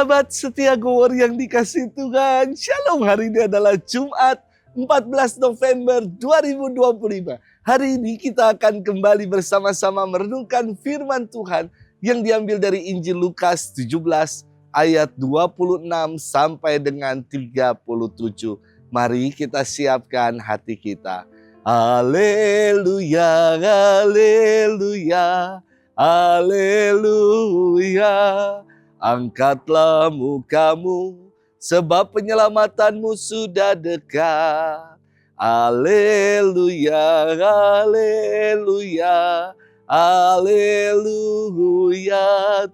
Sahabat setia Gowor yang dikasih Tuhan, Shalom. Hari ini adalah Jumat 14 November 2025. Hari ini kita akan kembali bersama-sama merenungkan firman Tuhan yang diambil dari Injil Lukas 17 ayat 26 sampai dengan 37. Mari kita siapkan hati kita. Haleluya, haleluya, haleluya. Angkatlah mukamu, sebab penyelamatanmu sudah dekat. Haleluya, haleluya, haleluya.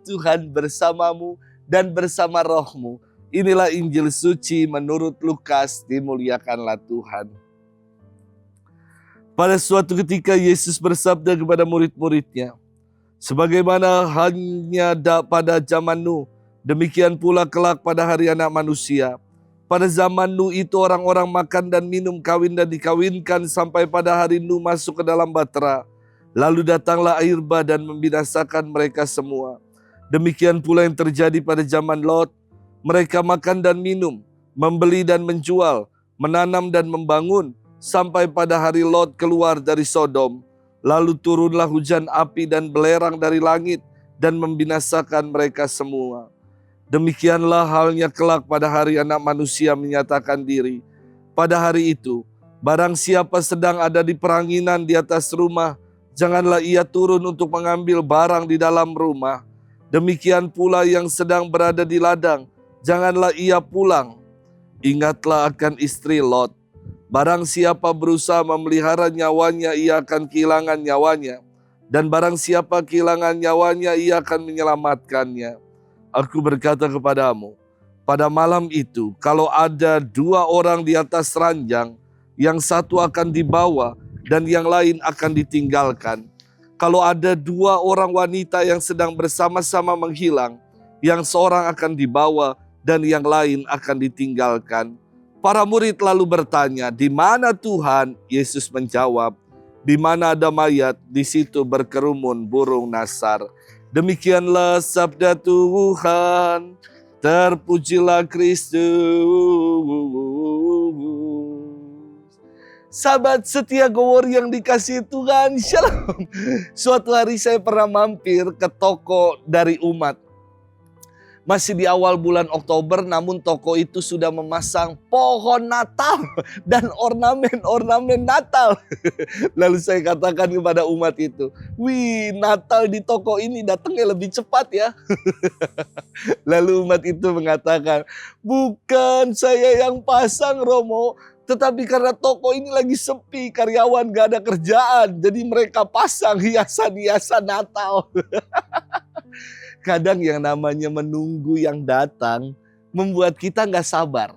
Tuhan bersamamu dan bersama rohmu. Inilah Injil suci menurut Lukas, dimuliakanlah Tuhan. Pada suatu ketika Yesus bersabda kepada murid-muridnya, sebagaimana hanya pada zaman Nuh, demikian pula kelak pada hari Anak Manusia. Pada zaman Nuh itu orang-orang makan dan minum, kawin dan dikawinkan sampai pada hari Nuh masuk ke dalam bahtera. Lalu datanglah air bah dan membinasakan mereka semua. Demikian pula yang terjadi pada zaman Lot. Mereka makan dan minum, membeli dan menjual, menanam dan membangun, sampai pada hari Lot keluar dari Sodom. Lalu turunlah hujan api dan belerang dari langit dan membinasakan mereka semua. Demikianlah halnya kelak pada hari Anak Manusia menyatakan diri. Pada hari itu, barang siapa sedang ada di peranginan di atas rumah, janganlah ia turun untuk mengambil barang di dalam rumah. Demikian pula yang sedang berada di ladang, janganlah ia pulang. Ingatlah akan istri Lot. Barang siapa berusaha memelihara nyawanya, ia akan kehilangan nyawanya. Dan barang siapa kehilangan nyawanya, ia akan menyelamatkannya. Aku berkata kepadamu, pada malam itu, kalau ada dua orang di atas ranjang, yang satu akan dibawa dan yang lain akan ditinggalkan. Kalau ada dua orang wanita yang sedang bersama-sama menghilang, yang seorang akan dibawa dan yang lain akan ditinggalkan. Para murid lalu bertanya, di mana Tuhan? Yesus menjawab, di mana ada mayat, di situ berkerumun burung nasar. Demikianlah sabda Tuhan, terpujilah Kristus. Sahabat setia Gowor yang dikasihi Tuhan, Shalom. Suatu hari saya pernah mampir ke toko dari Umat. Masih di awal bulan Oktober, namun toko itu sudah memasang pohon Natal dan ornamen-ornamen Natal. Lalu saya katakan kepada Umat itu, wih, Natal di toko ini datangnya lebih cepat ya. Lalu Umat itu mengatakan, bukan saya yang pasang Romo, tetapi karena toko ini lagi sepi, karyawan gak ada kerjaan, jadi mereka pasang hiasan-hiasan Natal. Kadang yang namanya menunggu yang datang membuat kita gak sabar.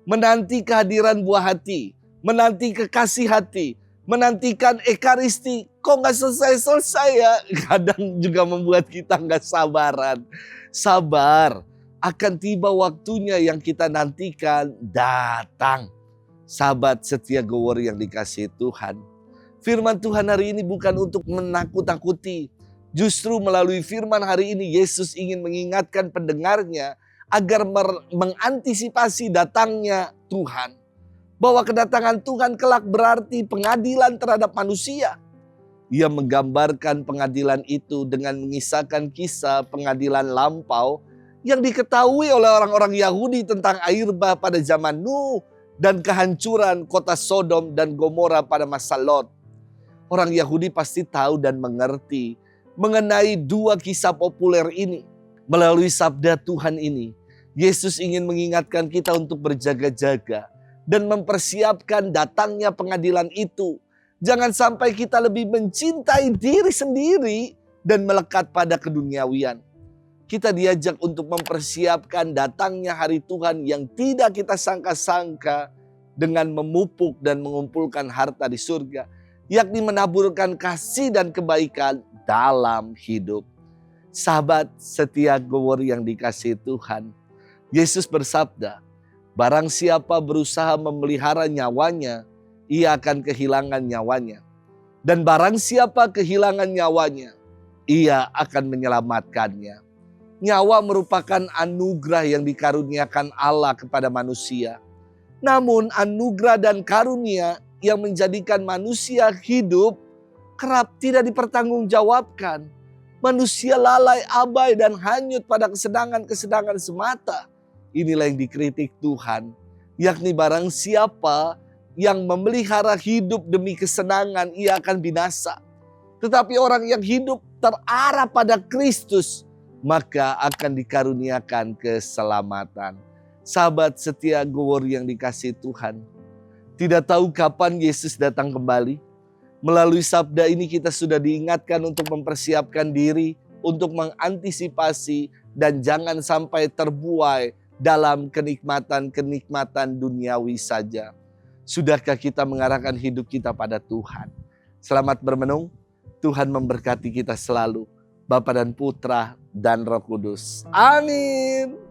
Menanti kehadiran buah hati, menanti kekasih hati, menantikan ekaristi, kok gak selesai-selesai ya. Kadang juga membuat kita gak sabaran. Sabar, akan tiba waktunya yang kita nantikan datang. Sahabat setia Gowor yang dikasihi Tuhan. Firman Tuhan hari ini bukan untuk menakut-nakuti. Justru melalui firman hari ini Yesus ingin mengingatkan pendengarnya agar mengantisipasi datangnya Tuhan. Bahwa kedatangan Tuhan kelak berarti pengadilan terhadap manusia. Ia menggambarkan pengadilan itu dengan mengisahkan kisah pengadilan lampau yang diketahui oleh orang-orang Yahudi tentang air bah pada zaman Nuh dan kehancuran kota Sodom dan Gomora pada masa Lot. Orang Yahudi pasti tahu dan mengerti mengenai dua kisah populer ini. Melalui sabda Tuhan ini, Yesus ingin mengingatkan kita untuk berjaga-jaga dan mempersiapkan datangnya pengadilan itu. Jangan sampai kita lebih mencintai diri sendiri dan melekat pada keduniawian. Kita diajak untuk mempersiapkan datangnya hari Tuhan yang tidak kita sangka-sangka dengan memupuk dan mengumpulkan harta di surga, yakni menaburkan kasih dan kebaikan dalam hidup. Sahabat setia Gowor yang dikasihi Tuhan, Yesus bersabda, barang siapa berusaha memelihara nyawanya, ia akan kehilangan nyawanya. Dan barang siapa kehilangan nyawanya, ia akan menyelamatkannya. Nyawa merupakan anugerah yang dikaruniakan Allah kepada manusia. Namun anugerah dan karunia yang menjadikan manusia hidup kerap tidak dipertanggungjawabkan. Manusia lalai, abai, dan hanyut pada kesenangan-kesenangan semata. Inilah yang dikritik Tuhan. Yakni barang siapa yang memelihara hidup demi kesenangan, ia akan binasa. Tetapi orang yang hidup terarah pada Kristus, maka akan dikaruniakan keselamatan. Sahabat setia Gowor yang dikasihi Tuhan, tidak tahu kapan Yesus datang kembali. Melalui sabda ini kita sudah diingatkan untuk mempersiapkan diri, untuk mengantisipasi dan jangan sampai terbuai dalam kenikmatan-kenikmatan duniawi saja. Sudahkah kita mengarahkan hidup kita pada Tuhan? Selamat bermenung, Tuhan memberkati kita selalu. Bapa dan Putra dan Roh Kudus. Amin.